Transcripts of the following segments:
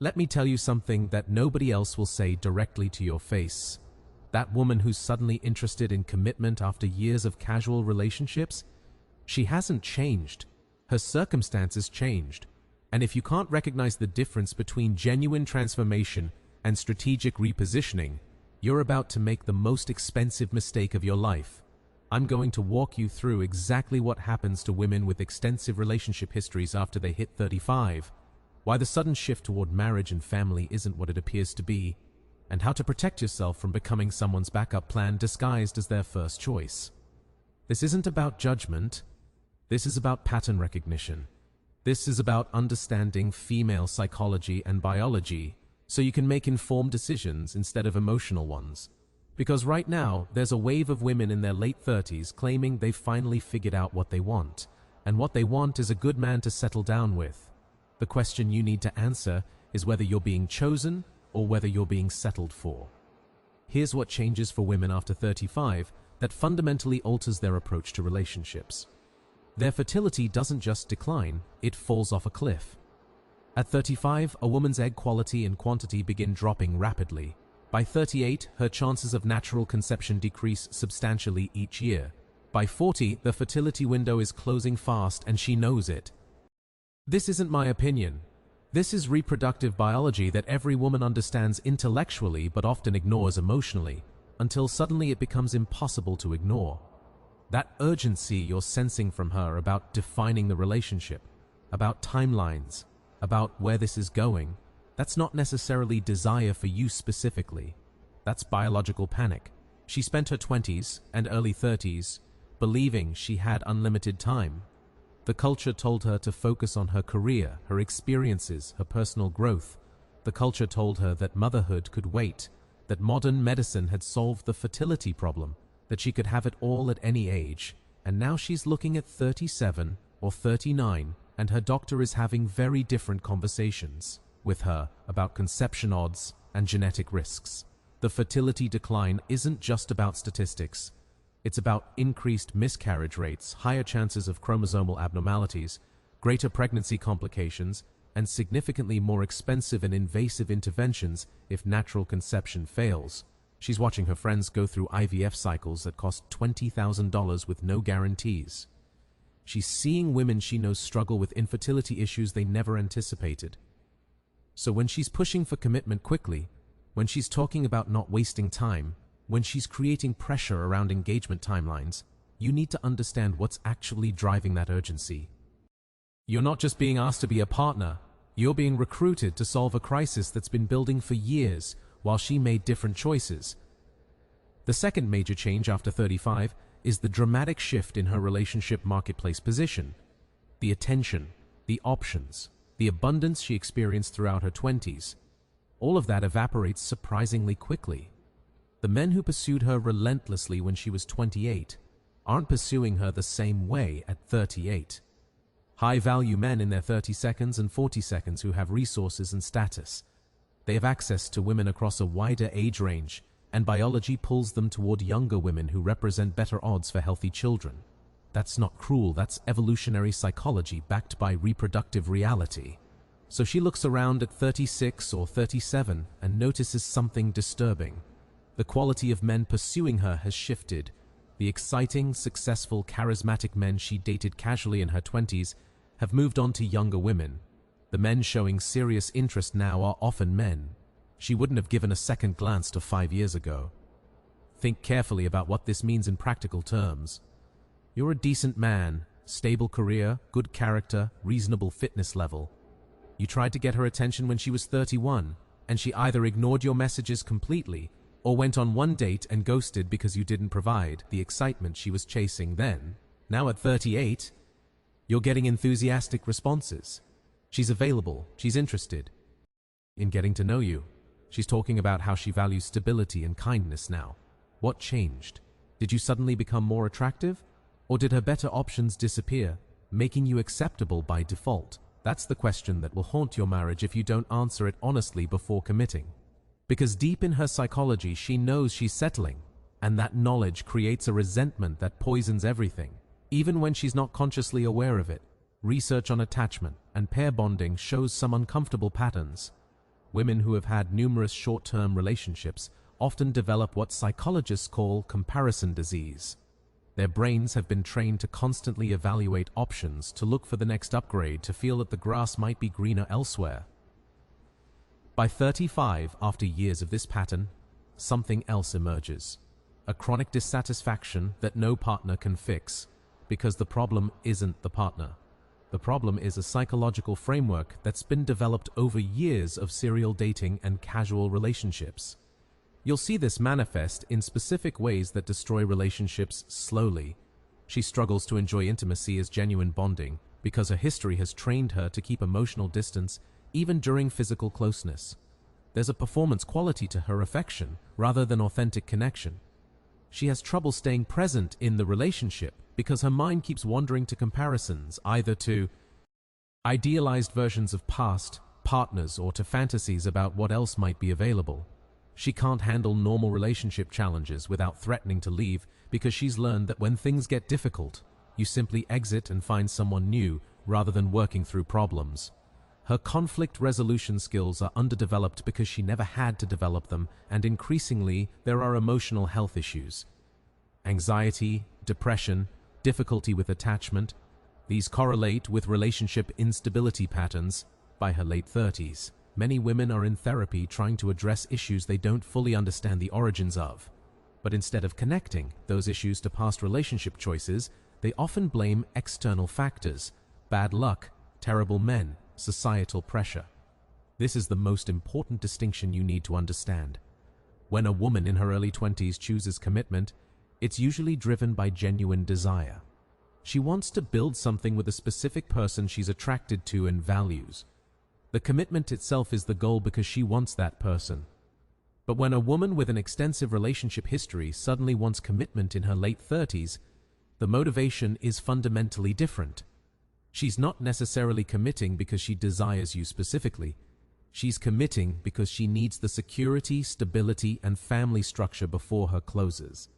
Let me tell you something that nobody else will say directly to your face. That woman who's suddenly interested in commitment after years of casual relationships, she hasn't changed. Her circumstances changed. And if you can't recognize the difference between genuine transformation and strategic repositioning, you're about to make the most expensive mistake of your life. I'm going to walk you through exactly what happens to women with extensive relationship histories after they hit 35, why the sudden shift toward marriage and family isn't what it appears to be, and how to protect yourself from becoming someone's backup plan disguised as their first choice. This isn't about judgment. This is about pattern recognition. This is about understanding female psychology and biology so you can make informed decisions instead of emotional ones. Because right now, there's a wave of women in their late 30s claiming they've finally figured out what they want, and what they want is a good man to settle down with. The question you need to answer is whether you're being chosen or whether you're being settled for. Here's what changes for women after 35 that fundamentally alters their approach to relationships. Their fertility doesn't just decline, it falls off a cliff. At 35, a woman's egg quality and quantity begin dropping rapidly. By 38, her chances of natural conception decrease substantially each year. By 40, the fertility window is closing fast and she knows it. This isn't my opinion. This is reproductive biology that every woman understands intellectually but often ignores emotionally, until suddenly it becomes impossible to ignore. That urgency you're sensing from her about defining the relationship, about timelines, about where this is going, that's not necessarily desire for you specifically. That's biological panic. She spent her 20s and early 30s believing she had unlimited time. The culture told her to focus on her career, her experiences, her personal growth. The culture told her that motherhood could wait, that modern medicine had solved the fertility problem, that she could have it all at any age. And now she's looking at 37 or 39, and her doctor is having very different conversations with her about conception odds and genetic risks. The fertility decline isn't just about statistics. It's about increased miscarriage rates, higher chances of chromosomal abnormalities, greater pregnancy complications, and significantly more expensive and invasive interventions if natural conception fails. She's watching her friends go through IVF cycles that cost $20,000 with no guarantees. She's seeing women she knows struggle with infertility issues they never anticipated. So when she's pushing for commitment quickly, when she's talking about not wasting time, when she's creating pressure around engagement timelines, you need to understand what's actually driving that urgency. You're not just being asked to be a partner, you're being recruited to solve a crisis that's been building for years while she made different choices. The second major change after 35 is the dramatic shift in her relationship marketplace position. The attention, the options, the abundance she experienced throughout her 20s, all of that evaporates surprisingly quickly. The men who pursued her relentlessly when she was 28 aren't pursuing her the same way at 38. High-value men in their 32nds and 42nds who have resources and status. They have access to women across a wider age range, and biology pulls them toward younger women who represent better odds for healthy children. That's not cruel, that's evolutionary psychology backed by reproductive reality. So she looks around at 36 or 37 and notices something disturbing. The quality of men pursuing her has shifted. The exciting, successful, charismatic men she dated casually in her 20s have moved on to younger women. The men showing serious interest now are often men she wouldn't have given a second glance to 5 years ago. Think carefully about what this means in practical terms. You're a decent man, stable career, good character, reasonable fitness level. You tried to get her attention when she was 31, and she either ignored your messages completely or went on one date and ghosted because you didn't provide the excitement she was chasing then. Now at 38, you're getting enthusiastic responses. She's available, she's interested in getting to know you. She's talking about how she values stability and kindness now. What changed? Did you suddenly become more attractive? Or did her better options disappear, making you acceptable by default? That's the question that will haunt your marriage if you don't answer it honestly before committing. Because deep in her psychology, she knows she's settling, and that knowledge creates a resentment that poisons everything, even when she's not consciously aware of it. Research on attachment and pair bonding shows some uncomfortable patterns. Women who have had numerous short-term relationships often develop what psychologists call comparison disease. Their brains have been trained to constantly evaluate options, to look for the next upgrade, to feel that the grass might be greener elsewhere. By 35, after years of this pattern, something else emerges. A chronic dissatisfaction that no partner can fix, because the problem isn't the partner. The problem is a psychological framework that's been developed over years of serial dating and casual relationships. You'll see this manifest in specific ways that destroy relationships slowly. She struggles to enjoy intimacy as genuine bonding because her history has trained her to keep emotional distance even during physical closeness. There's a performance quality to her affection rather than authentic connection. She has trouble staying present in the relationship because her mind keeps wandering to comparisons, either to idealized versions of past partners or to fantasies about what else might be available. She can't handle normal relationship challenges without threatening to leave because she's learned that when things get difficult, you simply exit and find someone new rather than working through problems. Her conflict resolution skills are underdeveloped because she never had to develop them, and increasingly there are emotional health issues. Anxiety, depression, difficulty with attachment. These correlate with relationship instability patterns by her late 30s. Many women are in therapy trying to address issues they don't fully understand the origins of. But instead of connecting those issues to past relationship choices, they often blame external factors: bad luck, terrible men, societal pressure. This is the most important distinction you need to understand. When a woman in her early 20s chooses commitment, it's usually driven by genuine desire. She wants to build something with a specific person she's attracted to and values. The commitment itself is the goal because she wants that person. But when a woman with an extensive relationship history suddenly wants commitment in her late 30s, the motivation is fundamentally different. She's not necessarily committing because she desires you specifically. She's committing because she needs the security, stability, and family structure before her closes.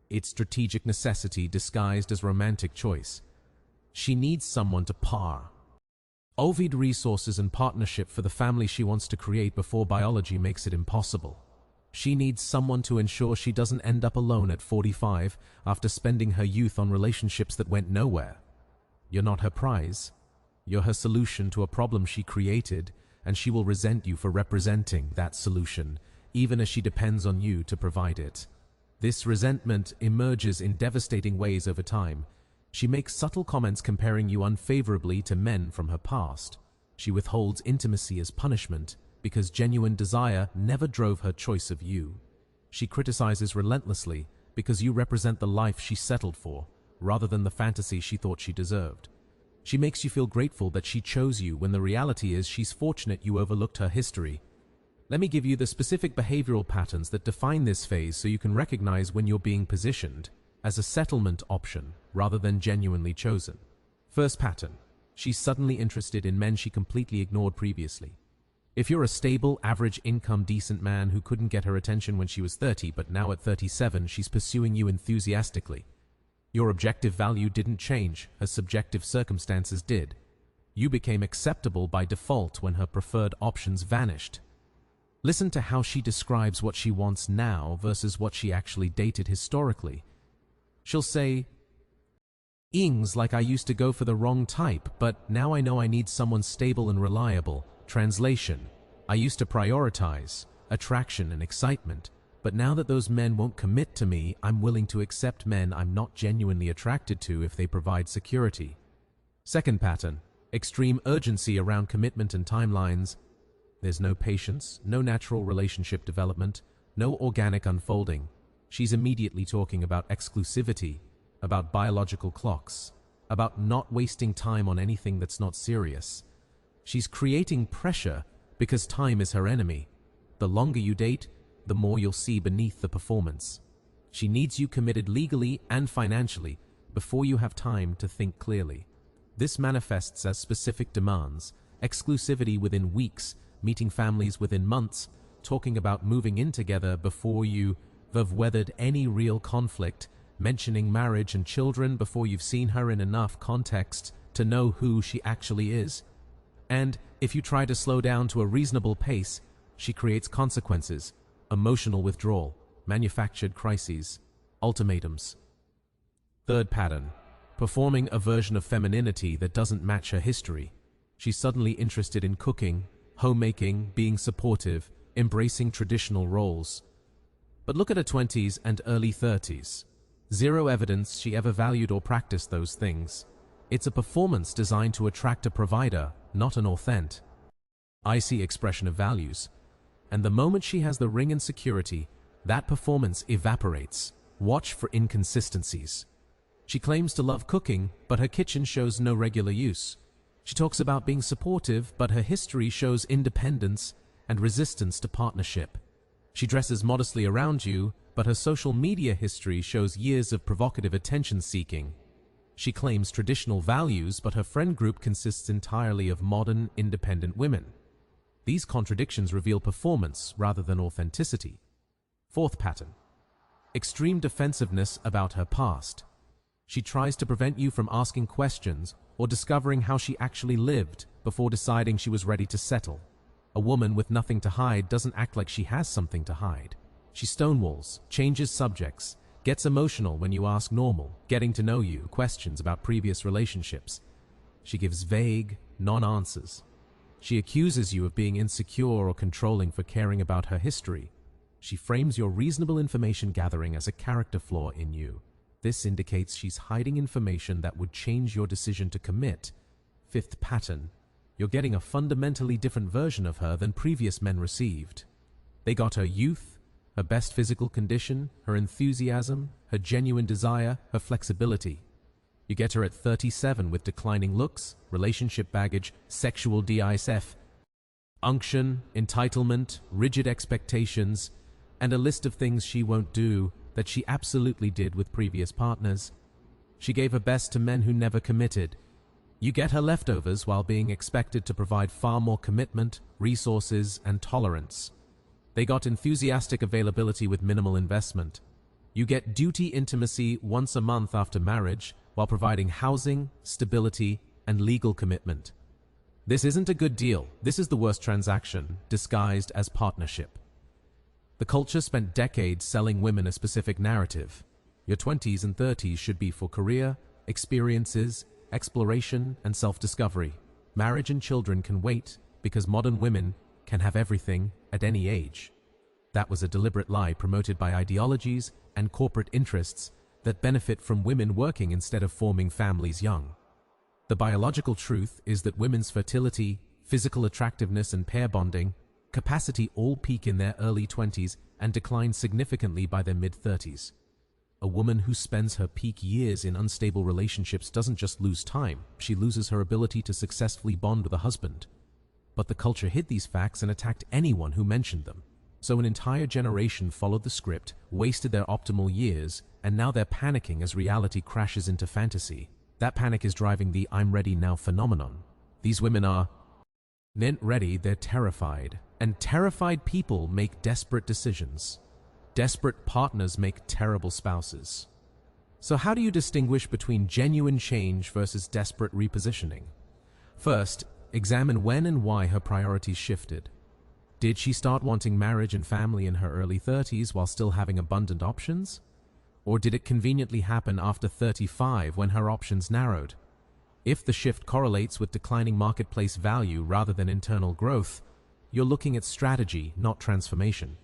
It's strategic necessity disguised as romantic choice. She needs someone to par. Ovid resources and partnership for the family she wants to create before biology makes it impossible. She needs someone to ensure she doesn't end up alone at 45 after spending her youth on relationships that went nowhere. You're not her prize. You're her solution to a problem she created, and she will resent you for representing that solution, even as she depends on you to provide it. This resentment emerges in devastating ways over time. She makes subtle comments comparing you unfavorably to men from her past. She withholds intimacy as punishment because genuine desire never drove her choice of you. She criticizes relentlessly because you represent the life she settled for, rather than the fantasy she thought she deserved. She makes you feel grateful that she chose you when the reality is she's fortunate you overlooked her history. Let me give you the specific behavioral patterns that define this phase so you can recognize when you're being positioned as a settlement option rather than genuinely chosen. First pattern: she's suddenly interested in men she completely ignored previously. If you're a stable, average income, decent man who couldn't get her attention when she was 30, but now at 37 she's pursuing you enthusiastically. Your objective value didn't change, her subjective circumstances did. You became acceptable by default when her preferred options vanished. Listen to how she describes what she wants now versus what she actually dated historically. She'll say, "Ings like I used to go for the wrong type, but now I know I need someone stable and reliable." Translation: I used to prioritize attraction and excitement, but now that those men won't commit to me, I'm willing to accept men I'm not genuinely attracted to if they provide security. Second pattern: extreme urgency around commitment and timelines. There's no patience, no natural relationship development, no organic unfolding. She's immediately talking about exclusivity, about biological clocks, about not wasting time on anything that's not serious. She's creating pressure because time is her enemy. The longer you date, the more you'll see beneath the performance. She needs you committed legally and financially before you have time to think clearly. This manifests as specific demands: exclusivity within weeks, meeting families within months, talking about moving in together before you have weathered any real conflict, mentioning marriage and children before you've seen her in enough context to know who she actually is. And if you try to slow down to a reasonable pace, She creates consequences, emotional withdrawal, manufactured crises, ultimatums. Third pattern, performing a version of femininity that doesn't match her history. She's suddenly interested in cooking, homemaking, being supportive, embracing traditional roles. But look at her 20s and early 30s. Zero evidence she ever valued or practiced those things. It's a performance designed to attract a provider, not an authentic. Icy expression of values. And the moment she has the ring and security, that performance evaporates. Watch for inconsistencies. She claims to love cooking, but her kitchen shows no regular use. She talks about being supportive, but her history shows independence and resistance to partnership. She dresses modestly around you, but her social media history shows years of provocative attention-seeking. She claims traditional values, but her friend group consists entirely of modern, independent women. These contradictions reveal performance rather than authenticity. Fourth pattern, extreme defensiveness about her past. She tries to prevent you from asking questions or discovering how she actually lived before deciding she was ready to settle. A woman with nothing to hide doesn't act like she has something to hide. She stonewalls, changes subjects, gets emotional when you ask normal, getting to know you, questions about previous relationships. She gives vague, non-answers. She accuses you of being insecure or controlling for caring about her history. She frames your reasonable information gathering as a character flaw in you. This indicates she's hiding information that would change your decision to commit. Fifth pattern, you're getting a fundamentally different version of her than previous men received. They got her youth, her best physical condition, her enthusiasm, her genuine desire, her flexibility. You get her at 37 with declining looks, relationship baggage, sexual DISF, unction, entitlement, rigid expectations, and a list of things she won't do that she absolutely did with previous partners. She gave her best to men who never committed. You get her leftovers while being expected to provide far more commitment, resources, and tolerance. They got enthusiastic availability with minimal investment. You get duty intimacy once a month after marriage while providing housing, stability, and legal commitment. This isn't a good deal. This is the worst transaction, disguised as partnership. The culture spent decades selling women a specific narrative. Your 20s and 30s should be for career, experiences, exploration, and self-discovery. Marriage and children can wait because modern women can have everything at any age. That was a deliberate lie promoted by ideologies and corporate interests that benefit from women working instead of forming families young. The biological truth is that women's fertility, physical attractiveness, and pair bonding capacity all peak in their early 20s and decline significantly by their mid-30s. A woman who spends her peak years in unstable relationships doesn't just lose time, she loses her ability to successfully bond with a husband. But the culture hid these facts and attacked anyone who mentioned them. So an entire generation followed the script, wasted their optimal years, and now they're panicking as reality crashes into fantasy. That panic is driving the "I'm ready now" phenomenon. These women are not ready, they're terrified. And terrified people make desperate decisions. Desperate partners make terrible spouses. So how do you distinguish between genuine change versus desperate repositioning? First, examine when and why her priorities shifted. Did she start wanting marriage and family in her early 30s while still having abundant options? Or did it conveniently happen after 35 when her options narrowed? If the shift correlates with declining marketplace value rather than internal growth, you're looking at strategy, not transformation.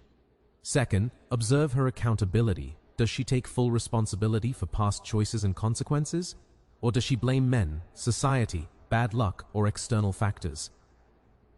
Second, observe her accountability. Does she take full responsibility for past choices and consequences? Or does she blame men, society, bad luck, or external factors?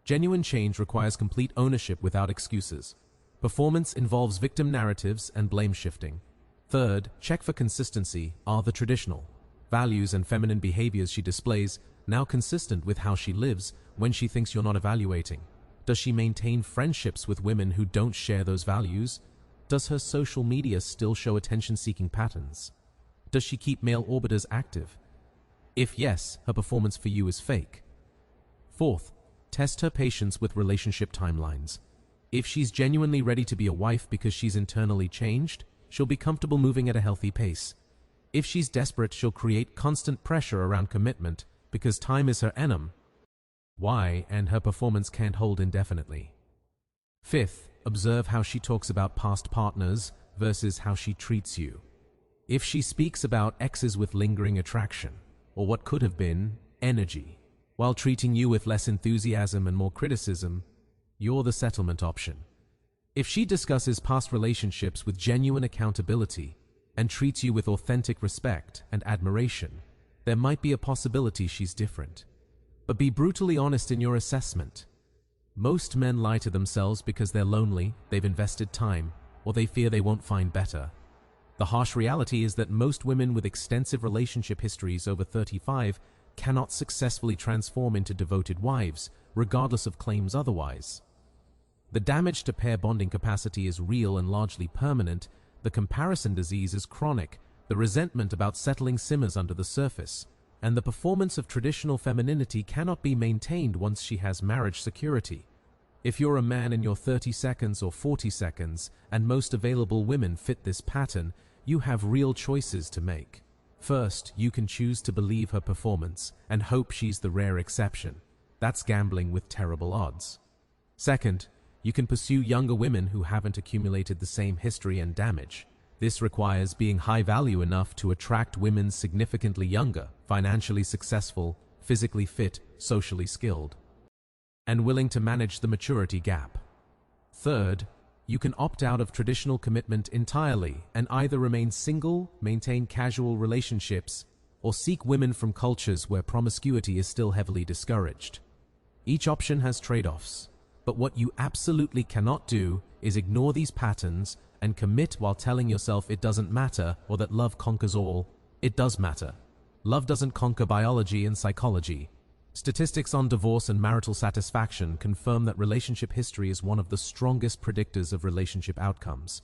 Genuine change requires complete ownership without excuses. Performance involves victim narratives and blame shifting. Third, check for consistency. Are the traditional values and feminine behaviors she displays now consistent with how she lives when she thinks you're not evaluating? Does she maintain friendships with women who don't share those values? Does her social media still show attention-seeking patterns? Does she keep male orbiters active? If yes, her performance for you is fake. Fourth, test her patience with relationship timelines. If she's genuinely ready to be a wife because she's internally changed, she'll be comfortable moving at a healthy pace. If she's desperate, she'll create constant pressure around commitment because time is her enemy. Why, and her performance can't hold indefinitely. Fifth, observe how she talks about past partners versus how she treats you. If she speaks about exes with lingering attraction, or what could have been energy, while treating you with less enthusiasm and more criticism, you're the settlement option. If she discusses past relationships with genuine accountability and treats you with authentic respect and admiration, there might be a possibility she's different. But be brutally honest in your assessment. Most men lie to themselves because they're lonely, they've invested time, or they fear they won't find better. The harsh reality is that most women with extensive relationship histories over 35 cannot successfully transform into devoted wives, regardless of claims otherwise. The damage to pair bonding capacity is real and largely permanent. The comparison disease is chronic. The resentment about settling simmers under the surface. And the performance of traditional femininity cannot be maintained once she has marriage security. If you're a man in your 30 seconds or 40 seconds, and most available women fit this pattern, you have real choices to make. First, you can choose to believe her performance and hope she's the rare exception. That's gambling with terrible odds. Second, you can pursue younger women who haven't accumulated the same history and damage. This requires being high value enough to attract women significantly younger, financially successful, physically fit, socially skilled, and willing to manage the maturity gap. Third, you can opt out of traditional commitment entirely and either remain single, maintain casual relationships, or seek women from cultures where promiscuity is still heavily discouraged. Each option has trade-offs, but what you absolutely cannot do is ignore these patterns and commit while telling yourself it doesn't matter or that love conquers all. It does matter. Love doesn't conquer biology and psychology. Statistics on divorce and marital satisfaction confirm that relationship history is one of the strongest predictors of relationship outcomes.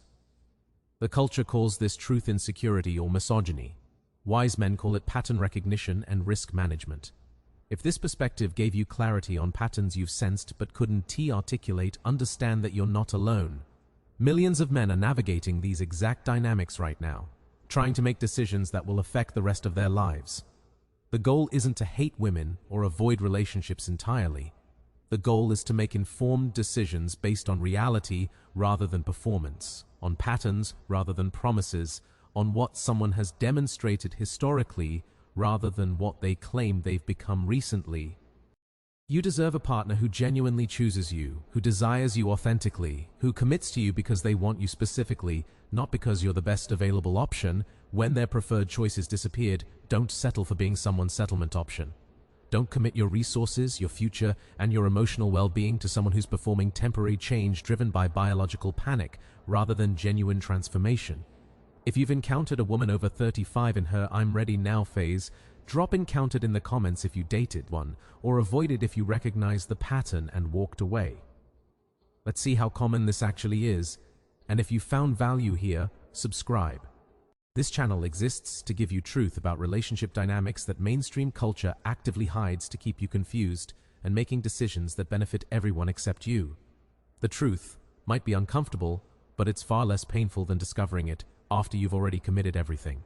The culture calls this truth insecurity or misogyny. Wise men call it pattern recognition and risk management. If this perspective gave you clarity on patterns you've sensed but couldn't articulate, understand that you're not alone. Millions of men are navigating these exact dynamics right now, trying to make decisions that will affect the rest of their lives. The goal isn't to hate women or avoid relationships entirely. The goal is to make informed decisions based on reality rather than performance, on patterns rather than promises, on what someone has demonstrated historically rather than what they claim they've become recently. You deserve a partner who genuinely chooses you, who desires you authentically, who commits to you because they want you specifically, not because you're the best available option. When their preferred choices disappeared, don't settle for being someone's settlement option. Don't commit your resources, your future, and your emotional well-being to someone who's performing temporary change driven by biological panic rather than genuine transformation. If you've encountered a woman over 35 in her "I'm ready now" phase, drop "encountered" in the comments if you dated one, or avoid it if you recognize the pattern and walked away. Let's see how common this actually is, and if you found value here, subscribe. This channel exists to give you truth about relationship dynamics that mainstream culture actively hides to keep you confused and making decisions that benefit everyone except you. The truth might be uncomfortable, but it's far less painful than discovering it after you've already committed everything.